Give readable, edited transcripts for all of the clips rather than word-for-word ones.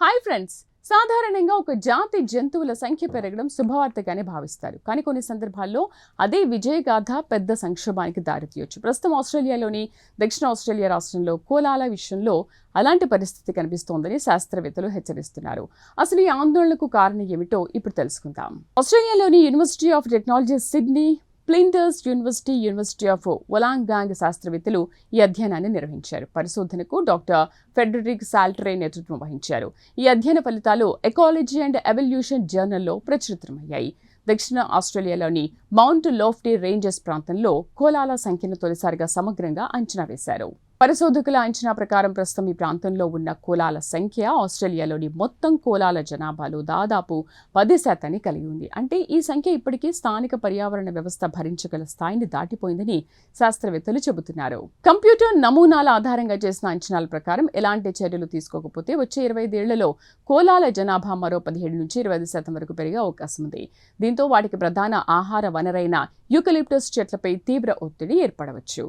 Hi friends. సాధారణంగా ఒక జాతి జంతువుల సంఖ్య పెరగడం శుభవార్తగానే భావిస్తారు. కానీ కొన్ని సందర్భాల్లో అదే విజయగాథ పెద్ద సంక్షోభానికి దారితీయొచ్చు. ప్రస్తుతం ఆస్ట్రేలియాలోని దక్షిణ ఆస్ట్రేలియా రాష్ట్రంలో కోలాల విషయంలో అలాంటి పరిస్థితి కనిపిస్తోందని శాస్త్రవేత్తలు హెచ్చరిస్తున్నారు. అసలు ఈ ఆందోళనకు కారణం ఏమిటో ఇప్పుడు తెలుసుకుందాం. ఆస్ట్రేలియాలోని University of Technology Sydney, Flinders University of Wollongong శాస్త్రవేత్తలు ఈ అధ్యయనాన్ని నిర్వహించారు. పరిశోధనకు డాక్టర్ ఫెడరిక్ సాల్టరే నేతృత్వం వహించారు. ఈ అధ్యయన ఫలితాలు ఎకాలజీ అండ్ ఎవల్యూషన్ జర్నల్లో ప్రచురితమయ్యాయి. దక్షిణ ఆస్ట్రేలియాలోని మౌంట్ లోఫ్టీ రేంజెస్ ప్రాంతంలో కోలాల సంఖ్యను తొలిసారిగా సమగ్రంగా అంచనా వేశారు. పరిశోధకుల అంచనా ప్రకారం ప్రస్తుతం ఈ ప్రాంతంలో ఉన్న కోలాల సంఖ్య ఆస్ట్రేలియాలోని మొత్తం కోలాల జనాభాలో దాదాపు 10% కలిగి ఉంది. అంటే ఈ సంఖ్య ఇప్పటికీ స్థానిక పర్యావరణ వ్యవస్థ భరించగల స్థాయిని దాటిపోయిందని శాస్త్రవేత్తలు చెబుతున్నారు. కంప్యూటర్ నమూనాల ఆధారంగా చేసిన అంచనాల ప్రకారం ఎలాంటి చర్యలు తీసుకోకపోతే వచ్చే 25 ఏళ్లలో కోలాల జనాభా మరో 17 నుంచి 25% వరకు పెరిగే అవకాశం ఉంది. దీంతో వాటికి ప్రధాన ఆహార వనరైన యూకలిప్టస్ చెట్లపై తీవ్ర ఒత్తిడి ఏర్పడవచ్చు.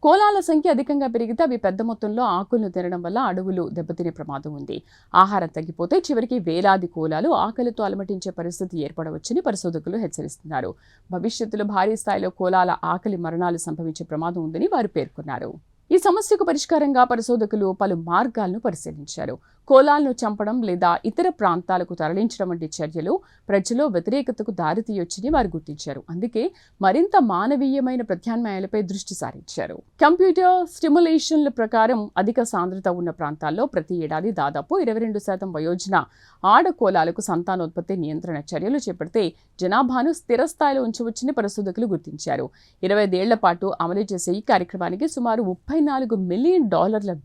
కోలాల సంఖ్య అధికంగా పెరిగితే అవి పెద్ద మొత్తంలో ఆకులను తినడం వల్ల అడవులు దెబ్బతినే ప్రమాదం ఉంది. ఆహారం తగ్గిపోతే చివరికి వేలాది కోలాలు ఆకలితో అలమటించే పరిస్థితి ఏర్పడవచ్చని పరిశోధకులు హెచ్చరిస్తున్నారు. భవిష్యత్తులో భారీ స్థాయిలో కోలాల ఆకలి మరణాలు సంభవించే ప్రమాదం ఉందని వారు పేర్కొన్నారు. ఈ సమస్యకు పరిష్కారంగా పరిశోధకులు పలు మార్గాలను పరిశీలించారు. కోలాలను చంపడం లేదా ఇతర ప్రాంతాలకు తరలించడం వంటి చర్యలు ప్రజల్లో వ్యతిరేకతకు దారితీయొచ్చని వారు గుర్తించారు. అందుకే మరింత మానవీయమైన ప్రత్యామ్నాయాలపై దృష్టి సారించారు. కంప్యూటర్ స్టిమ్యులేషన్ల ప్రకారం అధిక సాంద్రత ఉన్న ప్రాంతాల్లో ప్రతి ఏడాది దాదాపు 22% వయోజన ఆడ కోలాలకు సంతానోత్పత్తి నియంత్రణ చర్యలు చేపడితే జనాభాను స్థిర స్థాయిలో ఉంచవచ్చని పరిశోధకులు గుర్తించారు. 25 ఏళ్ల పాటు అమలు చేసే ఈ కార్యక్రమానికి సుమారు $34 మిలియన్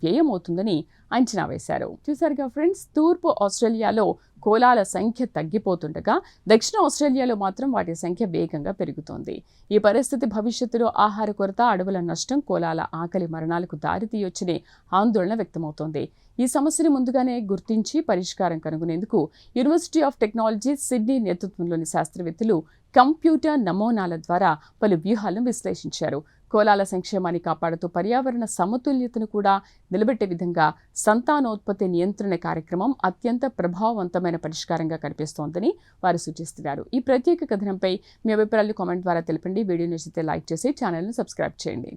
వ్యయం అవుతుందని అంచనా వేశారు. చూసారుగా ఫ్రెండ్స్, తూర్పు ఆస్ట్రేలియాలో కోలాల సంఖ్య తగ్గిపోతుండగా దక్షిణ ఆస్ట్రేలియాలో మాత్రం వాటి సంఖ్య వేగంగా పెరుగుతోంది. ఈ పరిస్థితి భవిష్యత్తులో ఆహార కొరత, అడవుల నష్టం, కోలాల ఆకలి మరణాలకు దారితీయొచ్చనే ఆందోళన వ్యక్తమవుతోంది. ఈ సమస్యను ముందుగానే గుర్తించి పరిష్కారం కనుగొనేందుకు యూనివర్సిటీ ఆఫ్ టెక్నాలజీ సిడ్నీ నేతృత్వంలోని శాస్త్రవేత్తలు కంప్యూటర్ నమూనాల ద్వారా పలు వ్యూహాలను విశ్లేషించారు. కోలాల సంక్షేమాన్ని కాపాడుతూ పర్యావరణ సమతుల్యతను కూడా నిలబెట్టే విధంగా సంతానోత్పత్తి నియంత్రణ కార్యక్రమం అత్యంత ప్రభావవంతమైన పరిష్కారంగా కనిపిస్తోందని వారు సూచిస్తున్నారు. ఈ ప్రత్యేక కథనంపై మీ అభిప్రాయాలు కామెంట్ ద్వారా తెలపండి. వీడియో నచ్చితే లైక్ చేసి ఛానల్ను సబ్స్క్రైబ్ చేయండి.